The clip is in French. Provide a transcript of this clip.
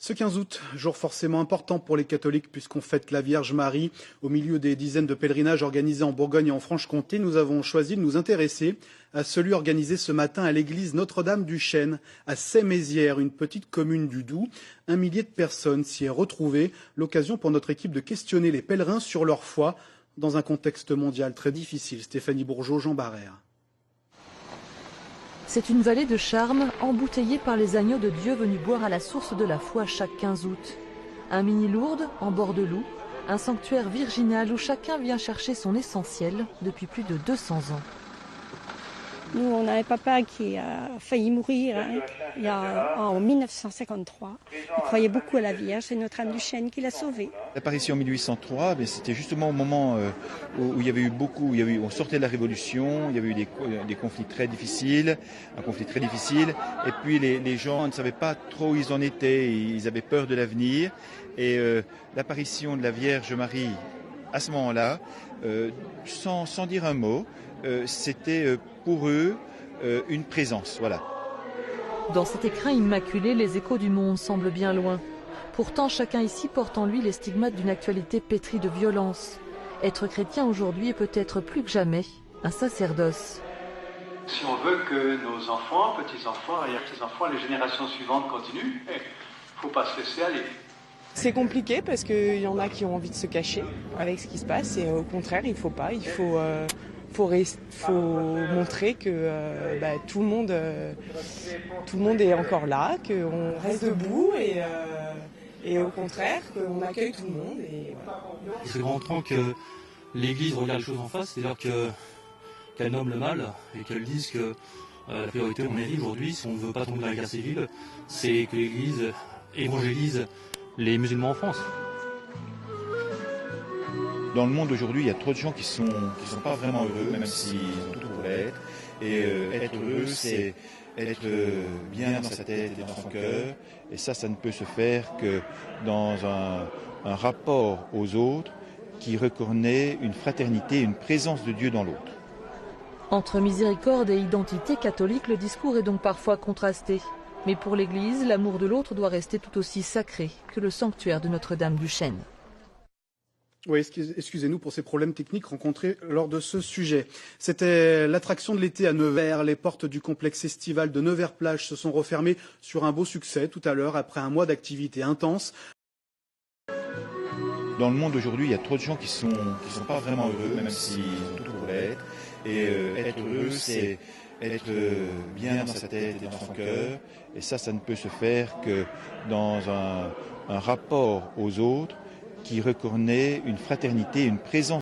Ce 15 août, jour forcément important pour les catholiques puisqu'on fête la Vierge Marie. Au milieu des dizaines de pèlerinages organisés en Bourgogne et en Franche-Comté, nous avons choisi de nous intéresser à celui organisé ce matin à l'église Notre-Dame du Chêne, à Sey-Mézières, une petite commune du Doubs. 1 millier de personnes s'y est retrouvé. L'occasion pour notre équipe de questionner les pèlerins sur leur foi dans un contexte mondial très difficile. Stéphanie Bourgeot, Jean Barrère. C'est une vallée de charme embouteillée par les agneaux de Dieu venus boire à la source de la foi chaque 15 août. Un mini-Lourdes en bord de Loup, un sanctuaire virginal où chacun vient chercher son essentiel depuis plus de 200 ans. Nous, on a un papa qui a failli mourir en 1953. Il croyait beaucoup à la Vierge, c'est Notre-Dame du Chêne qui l'a sauvé. L'apparition en 1803, c'était justement au moment où il y avait eu on sortait de la Révolution, il y avait eu des conflits très difficiles, un conflit très difficile, et puis les gens ne savaient pas trop où ils en étaient, ils avaient peur de l'avenir, et l'apparition de la Vierge Marie à ce moment-là, sans dire un mot, c'était pour eux une présence, voilà. Dans cet écrin immaculé, les échos du monde semblent bien loin. Pourtant, chacun ici porte en lui les stigmates d'une actualité pétrie de violence. Être chrétien aujourd'hui est peut-être plus que jamais un sacerdoce. Si on veut que nos enfants, petits-enfants, arrière-petits-enfants, les générations suivantes continuent, il ne faut pas se laisser aller. C'est compliqué parce qu'il y en a qui ont envie de se cacher avec ce qui se passe et au contraire, il ne faut pas. Il faut montrer que tout le monde est encore là, qu'on reste debout et au contraire qu'on accueille tout le monde. C'est rentrant que l'Église regarde les choses en face, c'est-à-dire qu'elle nomme le mal et qu'elle dise que la priorité on mérite aujourd'hui, si on ne veut pas tomber dans la guerre civile, c'est que l'Église évangélise les musulmans en France. Dans le monde aujourd'hui, il y a trop de gens qui sont pas vraiment heureux, même s'ils ont tout pour l'être. Et être heureux, c'est être bien dans sa tête et dans son cœur. Et ça ne peut se faire que dans un rapport aux autres qui reconnaît une fraternité, une présence de Dieu dans l'autre. Entre miséricorde et identité catholique, le discours est donc parfois contrasté. Mais pour l'Église, l'amour de l'autre doit rester tout aussi sacré que le sanctuaire de Notre-Dame du Chêne. Oui, excusez-nous pour ces problèmes techniques rencontrés lors de ce sujet. C'était l'attraction de l'été à Nevers. Les portes du complexe estival de Nevers-Plage se sont refermées sur un beau succès tout à l'heure après un mois d'activité intense. Dans le monde aujourd'hui, il y a trop de gens qui sont pas vraiment heureux, même s'ils ont tout pour l'être. Et être heureux, c'est être bien dans sa tête et dans son cœur. Et ça ne peut se faire que dans un rapport aux autres qui reconnaît une fraternité, une présence